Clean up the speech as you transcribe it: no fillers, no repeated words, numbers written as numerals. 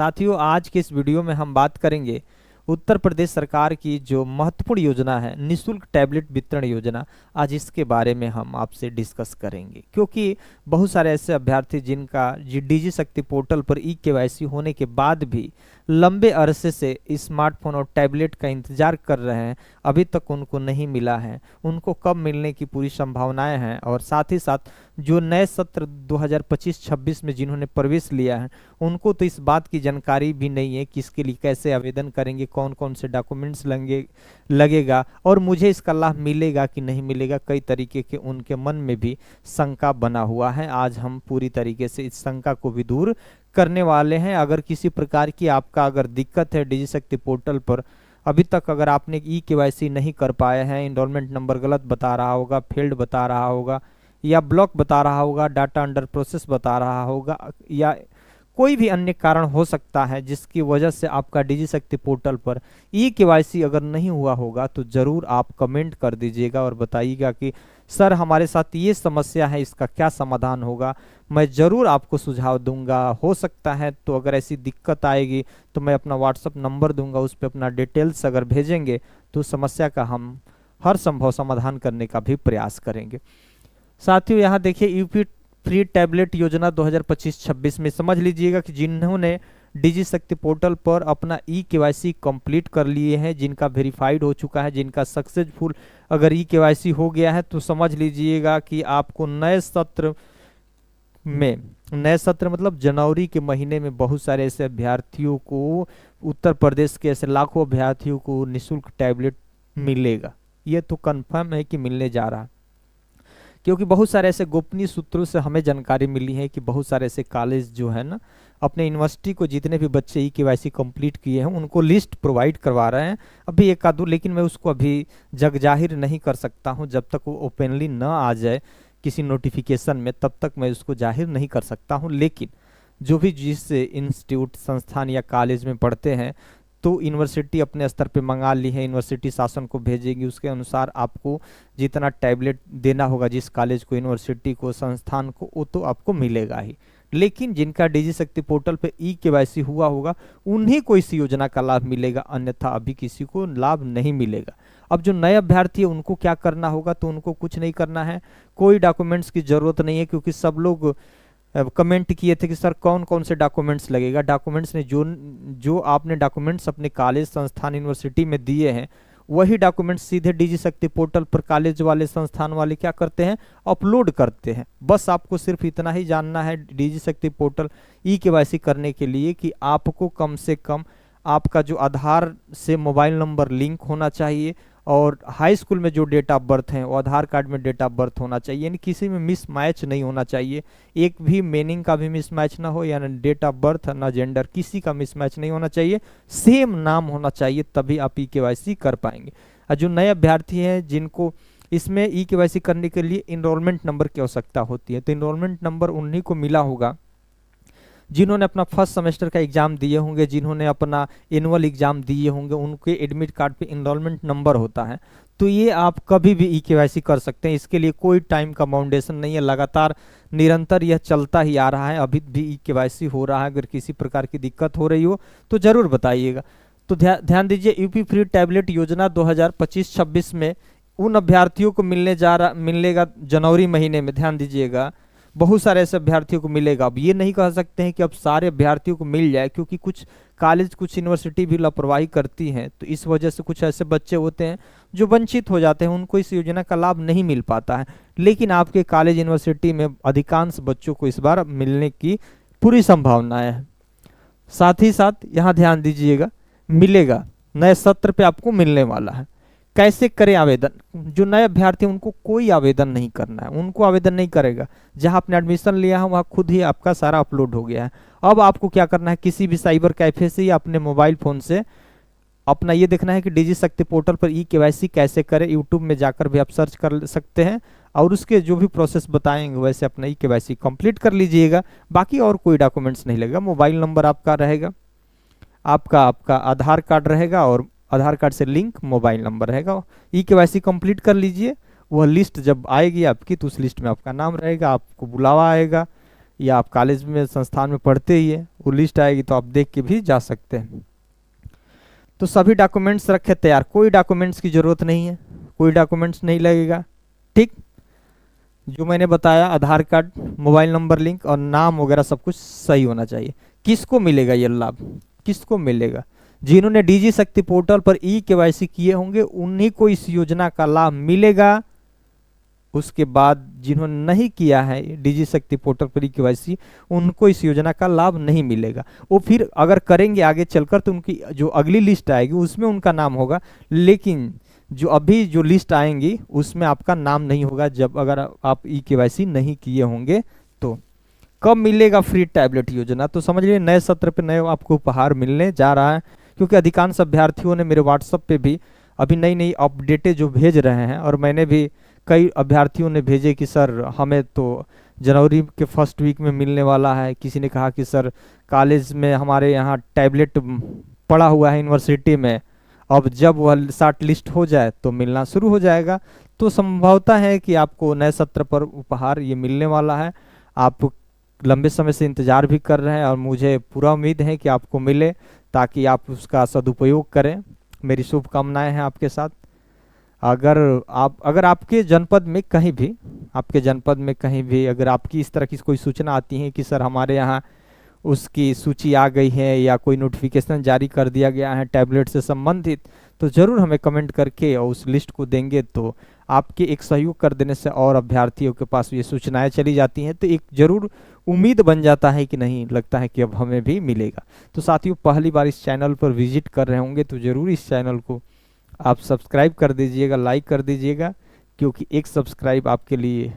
साथियों, आज के इस वीडियो में हम बात करेंगे उत्तर प्रदेश सरकार की जो महत्वपूर्ण योजना है निशुल्क टैबलेट वितरण योजना। आज इसके बारे में हम आपसे डिस्कस करेंगे, क्योंकि बहुत सारे ऐसे अभ्यर्थी जिनका डीजी शक्ति पोर्टल पर ई-केवाईसी होने के बाद भी लंबे अरसे से स्मार्टफोन और टैबलेट का इंतजार कर रहे हैं, अभी तक उनको नहीं मिला है। उनको कब मिलने की पूरी संभावनाएं हैं, और साथ ही साथ जो नए सत्र 2025-26 में जिन्होंने प्रवेश लिया है उनको तो इस बात की जानकारी भी नहीं है कि इसके लिए कैसे आवेदन करेंगे, कौन कौन से डॉक्यूमेंट्स लगेगा और मुझे इसका लाभ मिलेगा कि नहीं मिलेगा। कई तरीके के उनके मन में भी शंका बना हुआ है। आज हम पूरी तरीके से इस शंका को भी दूर करने वाले हैं। अगर किसी प्रकार की आपका अगर दिक्कत है डीजी शक्ति पोर्टल पर, अभी तक अगर आपने ई-केवाईसी नहीं कर पाए हैं, एनरोलमेंट नंबर गलत बता रहा होगा, फेल्ड बता रहा होगा या ब्लॉक बता रहा होगा, डाटा अंडर प्रोसेस बता रहा होगा, या कोई भी अन्य कारण हो सकता है जिसकी वजह से आपका डीजी शक्ति पोर्टल पर ई-केवाईसी अगर नहीं हुआ होगा, तो ज़रूर आप कमेंट कर दीजिएगा और बताइएगा कि सर हमारे साथ ये समस्या है, इसका क्या समाधान होगा। मैं ज़रूर आपको सुझाव दूंगा। हो सकता है तो अगर ऐसी दिक्कत आएगी तो मैं अपना व्हाट्सअप नंबर दूंगा, उस पर अपना डिटेल्स अगर भेजेंगे तो समस्या का हम हर संभव समाधान करने का भी प्रयास करेंगे। साथियों, यहाँ देखिए यूपी फ्री टैबलेट योजना 2025-26 में समझ लीजिएगा कि जिन्होंने डीजी शक्ति पोर्टल पर अपना ई-केवाईसी कंप्लीट कर लिए हैं, जिनका वेरीफाइड हो चुका है, जिनका सक्सेसफुल अगर ई-केवाईसी हो गया है, तो समझ लीजिएगा कि आपको नए सत्र मतलब जनवरी के महीने में बहुत सारे ऐसे अभ्यर्थियों को, उत्तर प्रदेश के ऐसे लाखों अभ्यर्थियों को निःशुल्क टैबलेट मिलेगा। ये तो कंफर्म है कि मिलने जा रहा है, क्योंकि बहुत सारे ऐसे गोपनीय सूत्रों से हमें जानकारी मिली है कि बहुत सारे ऐसे कॉलेज जो है ना, अपने यूनिवर्सिटी को जितने भी बच्चे ई-केवाईसी कंप्लीट किए हैं उनको लिस्ट प्रोवाइड करवा रहे हैं। अभी एक आधू, लेकिन मैं उसको अभी जग जाहिर नहीं कर सकता हूं। जब तक वो ओपनली न आ जाए किसी नोटिफिकेशन में, तब तक मैं उसको जाहिर नहीं कर सकता हूं। लेकिन जो भी जिस इंस्टीट्यूट, संस्थान या कॉलेज में पढ़ते हैं, तो यूनिवर्सिटी अपने स्तर पे मंगा ली है, यूनिवर्सिटी शासन को भेजेगी, उसके अनुसार आपको जितना टैबलेट देना होगा जिस कॉलेज को, यूनिवर्सिटी को, संस्थान को, वो तो आपको मिलेगा ही। लेकिन जिनका डीजी शक्ति पोर्टल पे ई-केवाईसी हुआ होगा उन्हीं को इस योजना का लाभ मिलेगा, अन्यथा अभी किसी को लाभ नहीं मिलेगा। अब जो नए अभ्यर्थी है उनको क्या करना होगा, तो उनको कुछ नहीं करना है, कोई डॉक्यूमेंट्स की जरूरत नहीं है, क्योंकि सब लोग कमेंट किए थे कि सर कौन कौन से डॉक्यूमेंट्स लगेगा। डॉक्यूमेंट्स ने जो आपने डॉक्यूमेंट्स अपने कॉलेज, संस्थान, यूनिवर्सिटी में दिए हैं, वही डॉक्यूमेंट्स सीधे डीजी शक्ति पोर्टल पर कॉलेज वाले, संस्थान वाले क्या करते हैं, अपलोड करते हैं। बस आपको सिर्फ इतना ही जानना है डीजी शक्ति पोर्टल ई-केवाईसी करने के लिए कि आपको कम से कम आपका जो आधार से मोबाइल नंबर लिंक होना चाहिए, और हाई स्कूल में जो डेट ऑफ बर्थ है वो आधार कार्ड में डेट ऑफ बर्थ होना चाहिए, यानी किसी में मिस मैच नहीं होना चाहिए। एक भी मीनिंग का भी मिस मैच ना हो, यानी डेट ऑफ बर्थ ना जेंडर, किसी का मिस मैच नहीं होना चाहिए, सेम नाम होना चाहिए, तभी आप ई-केवाईसी कर पाएंगे। और जो नए अभ्यर्थी हैं जिनको इसमें ई-केवाईसी करने के लिए इनरोलमेंट नंबर की आवश्यकता होती है, तो इनरोलमेंट नंबर उन्हीं को मिला होगा जिन्होंने अपना फर्स्ट सेमेस्टर का एग्जाम दिए होंगे, जिन्होंने अपना एनुअल एग्जाम दिए होंगे, उनके एडमिट कार्ड पे इनरोलमेंट नंबर होता है। तो ये आप कभी भी ई-केवाईसी कर सकते हैं, इसके लिए कोई टाइम का बाउंडेशन नहीं है, लगातार निरंतर यह चलता ही आ रहा है, अभी भी ई-केवाईसी हो रहा है। अगर किसी प्रकार की दिक्कत हो रही हो तो ज़रूर बताइएगा। तो ध्यान दीजिए, यूपी फ्री टैबलेट योजना 2025-26 में उन अभ्यर्थियों को मिलेगा जनवरी महीने में। ध्यान दीजिएगा, बहुत सारे ऐसे अभ्यर्थियों को मिलेगा। अब ये नहीं कह सकते हैं कि अब सारे अभ्यर्थियों को मिल जाए, क्योंकि कुछ कॉलेज, कुछ यूनिवर्सिटी भी लापरवाही करती हैं, तो इस वजह से कुछ ऐसे बच्चे होते हैं जो वंचित हो जाते हैं, उनको इस योजना का लाभ नहीं मिल पाता है। लेकिन आपके कॉलेज, यूनिवर्सिटी में अधिकांश बच्चों को इस बार मिलने की पूरी संभावनाएं है। साथ ही साथ यहाँ ध्यान दीजिएगा, मिलेगा, नए सत्र पे आपको मिलने वाला है। कैसे करें आवेदन? जो नए अभ्यर्थी हैं उनको कोई आवेदन नहीं करना है, उनको आवेदन नहीं करेगा। जहां आपने एडमिशन लिया है वहां खुद ही आपका सारा अपलोड हो गया है। अब आपको क्या करना है, किसी भी साइबर कैफे से या अपने मोबाइल फोन से अपना ये देखना है कि डीजी शक्ति पोर्टल पर ई-केवाईसी कैसे करें। यूट्यूब में जाकर भी आप सर्च कर सकते हैं, और उसके जो भी प्रोसेस बताएंगे वैसे अपना ई-केवाईसी कंप्लीट कर लीजिएगा। बाकी और कोई डॉक्यूमेंट्स नहीं लगेगा, मोबाइल नंबर आपका रहेगा, आपका आधार कार्ड रहेगा, और आधार कार्ड से लिंक मोबाइल नंबर रहेगा। ई-केवाईसी कंप्लीट कर लीजिए। वह लिस्ट जब आएगी आपकी, तो उस लिस्ट में आपका नाम रहेगा, आपको बुलावा आएगा, या आप कॉलेज में संस्थान में पढ़ते ही है, वो लिस्ट आएगी तो आप देख के भी जा सकते हैं। तो सभी डॉक्यूमेंट्स रखे तैयार, कोई डॉक्यूमेंट्स की ज़रूरत नहीं है, कोई डॉक्यूमेंट्स नहीं लगेगा। ठीक, जो मैंने बताया आधार कार्ड, मोबाइल नंबर लिंक और नाम वगैरह सब कुछ सही होना चाहिए। किसको मिलेगा ये लाभ, किसको मिलेगा? जिन्होंने डीजी शक्ति पोर्टल पर ई-केवाईसी किए होंगे उन्हीं को इस योजना का लाभ मिलेगा। उसके बाद जिन्होंने नहीं किया है डीजी शक्ति पोर्टल पर ई-केवाईसी, उनको इस योजना का लाभ नहीं मिलेगा। वो फिर अगर करेंगे आगे चलकर तो उनकी जो अगली लिस्ट आएगी उसमें उनका नाम होगा, लेकिन जो अभी जो लिस्ट आएंगी उसमें आपका नाम नहीं होगा जब अगर आप ई-केवाईसी नहीं किए होंगे तो। कब मिलेगा फ्री टैबलेट योजना? तो समझ लीजिए नए सत्र पे नए आपको उपहार मिलने जा रहा है, क्योंकि अधिकांश अभ्यर्थियों ने मेरे व्हाट्सएप पे भी अभी नई नई अपडेटें जो भेज रहे हैं, और मैंने भी कई अभ्यर्थियों ने भेजे कि सर हमें तो जनवरी के फर्स्ट वीक में मिलने वाला है। किसी ने कहा कि सर कॉलेज में हमारे यहाँ टैबलेट पड़ा हुआ है यूनिवर्सिटी में, अब जब वह शार्ट लिस्ट हो जाए तो मिलना शुरू हो जाएगा। तो संभवता है कि आपको नए सत्र पर उपहार ये मिलने वाला है। आप लंबे समय से इंतज़ार भी कर रहे हैं और मुझे पूरा उम्मीद है कि आपको मिले, ताकि आप उसका सदुपयोग करें। मेरी शुभकामनाएं हैं आपके साथ। अगर आपके जनपद में कहीं भी, आपके जनपद में कहीं भी अगर आपकी इस तरह की कोई सूचना आती है कि सर हमारे यहाँ उसकी सूची आ गई है या कोई नोटिफिकेशन जारी कर दिया गया है टैबलेट से संबंधित, तो ज़रूर हमें कमेंट करके और उस लिस्ट को देंगे। तो आपके एक सहयोग कर देने से और अभ्यर्थियों के पास ये सूचनाएं चली जाती हैं, तो एक ज़रूर उम्मीद बन जाता है कि नहीं, लगता है कि अब हमें भी मिलेगा। तो साथियों, पहली बार इस चैनल पर विजिट कर रहे होंगे तो ज़रूर इस चैनल को आप सब्सक्राइब कर दीजिएगा, लाइक कर दीजिएगा, क्योंकि एक सब्सक्राइब आपके लिए